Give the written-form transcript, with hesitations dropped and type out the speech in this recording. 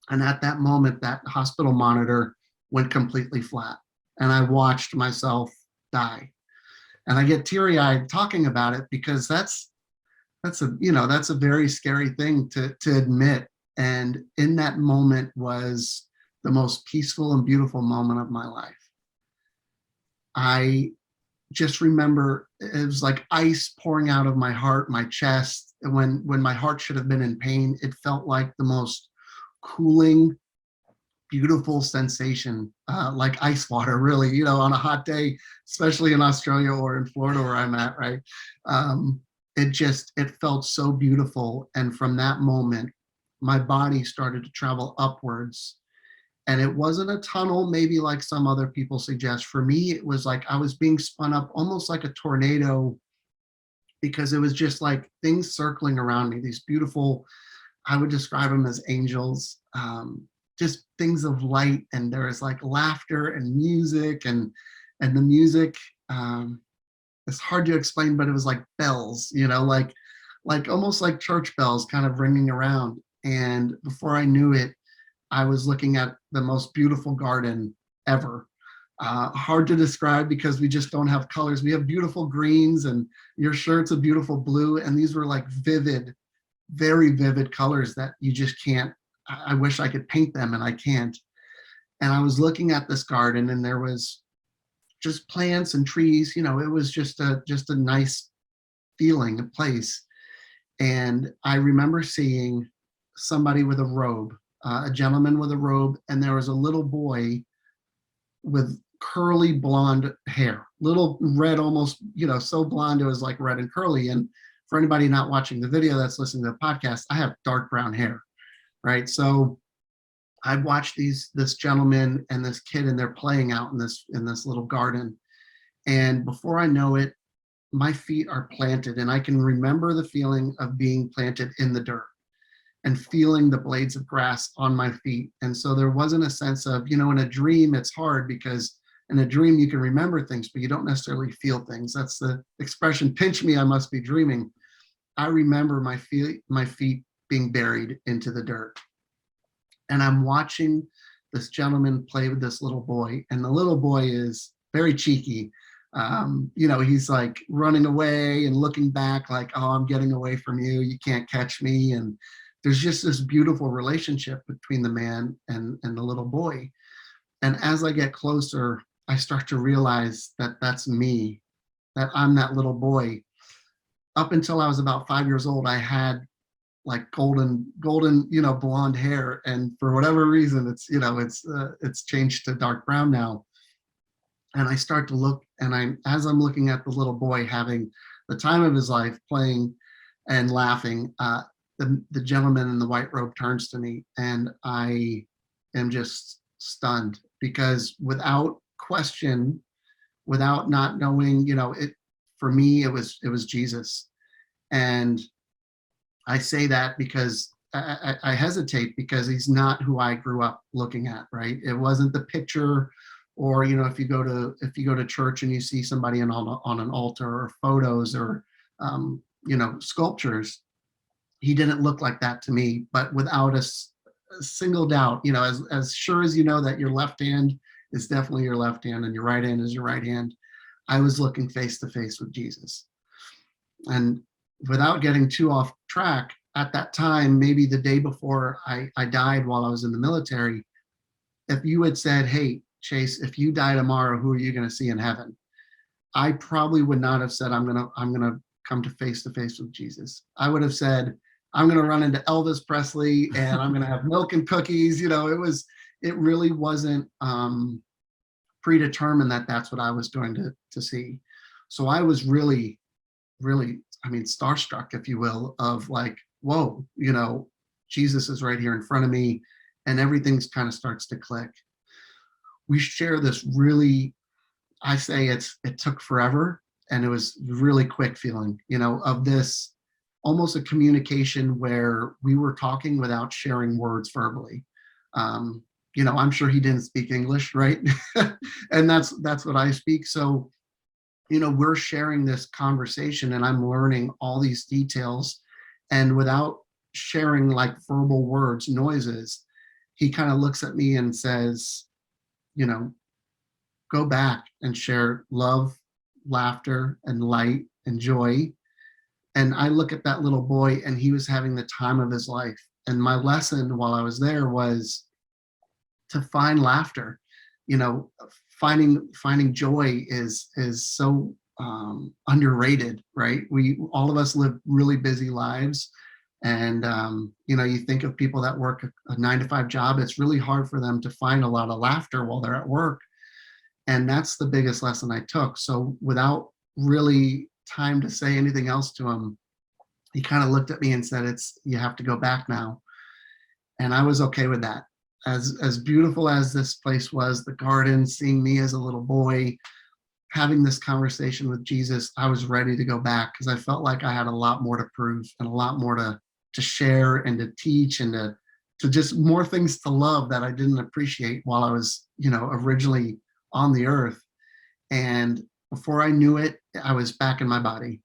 And at that moment, that hospital monitor went completely flat. And I watched myself die. And I get teary-eyed talking about it because that's a very scary thing to admit. And in that moment was the most peaceful and beautiful moment of my life. I just remember it was like ice pouring out of my heart, my chest. And when my heart should have been in pain, it felt like the most cooling, beautiful sensation, like ice water, really, on a hot day, especially in Australia or in Florida where I'm at, right? It felt so beautiful. And from that moment, my body started to travel upwards. And it wasn't a tunnel, maybe like some other people suggest. For me, it was like I was being spun up almost like a tornado, because it was just like things circling around me, these beautiful, I would describe them as angels, just things of light. And there was like laughter and music, and the music, it's hard to explain, but it was like bells, like almost like church bells kind of ringing around. And before I knew it, I was looking at the most beautiful garden ever. Hard to describe because we just don't have colors. We have beautiful greens, and your shirt's a beautiful blue. And these were like vivid, very vivid colors that you just can't, I wish I could paint them, and I can't. And I was looking at this garden, and there was just plants and trees. It was just a nice feeling, a place. And I remember seeing somebody with a robe, a gentleman with a robe, and there was a little boy with curly blonde hair, little red, almost, so blonde it was like red and curly. And for anybody not watching the video that's listening to the podcast, I have dark brown hair, right? So I watched this gentleman and this kid, and they're playing out in this little garden. And before I know it, my feet are planted, and I can remember the feeling of being planted in the dirt and feeling the blades of grass on my feet. And so there wasn't a sense of, in a dream, it's hard because in a dream you can remember things, but you don't necessarily feel things. That's the expression, pinch me, I must be dreaming. I remember my feet being buried into the dirt. And I'm watching this gentleman play with this little boy, and the little boy is very cheeky. He's like running away and looking back like, oh, I'm getting away from you. You can't catch me. And there's just this beautiful relationship between the man and the little boy. And as I get closer, I start to realize that that's me, that I'm that little boy. Up until I was about 5 years old, I had like golden, blonde hair. And for whatever reason, it's changed to dark brown now. And I start to look, and as I'm looking at the little boy having the time of his life, playing and laughing, the gentleman in the white robe turns to me, and I am just stunned, because without question, without not knowing, for me, it was Jesus. And I say that because I hesitate, because he's not who I grew up looking at, right? It wasn't the picture, or if you go to church and you see somebody on an altar, or photos, or sculptures. He didn't look like that to me. But without a single doubt, as sure as that your left hand is definitely your left hand and your right hand is your right hand, I was looking face to face with Jesus. And without getting too off track, at that time, maybe the day before I died while I was in the military, if you had said, hey, Chase, if you die tomorrow, who are you going to see in heaven? I probably would not have said, I'm gonna come to face with Jesus. I would have said, I'm gonna run into Elvis Presley and I'm gonna have milk and cookies. It really wasn't predetermined that that's what I was going to see. So I was really, really, starstruck, if you will, of like, whoa, Jesus is right here in front of me, and everything's kind of starts to click. We share this really, I say it took forever, and it was really quick feeling, of this almost a communication where we were talking without sharing words verbally. I'm sure he didn't speak English, right? And that's what I speak. So, we're sharing this conversation, and I'm learning all these details, and without sharing like verbal words, noises, he kind of looks at me and says, you know, go back and share love, laughter, and light and joy. And I look at that little boy, and he was having the time of his life. And my lesson while I was there was to find laughter. You know, finding joy is so underrated, right? We all of us live really busy lives, and you know, you think of people that work a 9 to 5 job. It's really hard for them to find a lot of laughter while they're at work, and that's the biggest lesson I took. So without really time to say anything else to him, he kind of looked at me and said, "It's you have to go back now." And I was okay with that. As beautiful as this place was, the garden, seeing me as a little boy, having this conversation with Jesus, I was ready to go back because I felt like I had a lot more to prove and a lot more to share and to teach and to just more things to love that I didn't appreciate while I was, you know, originally on the earth. And before I knew it, I was back in my body.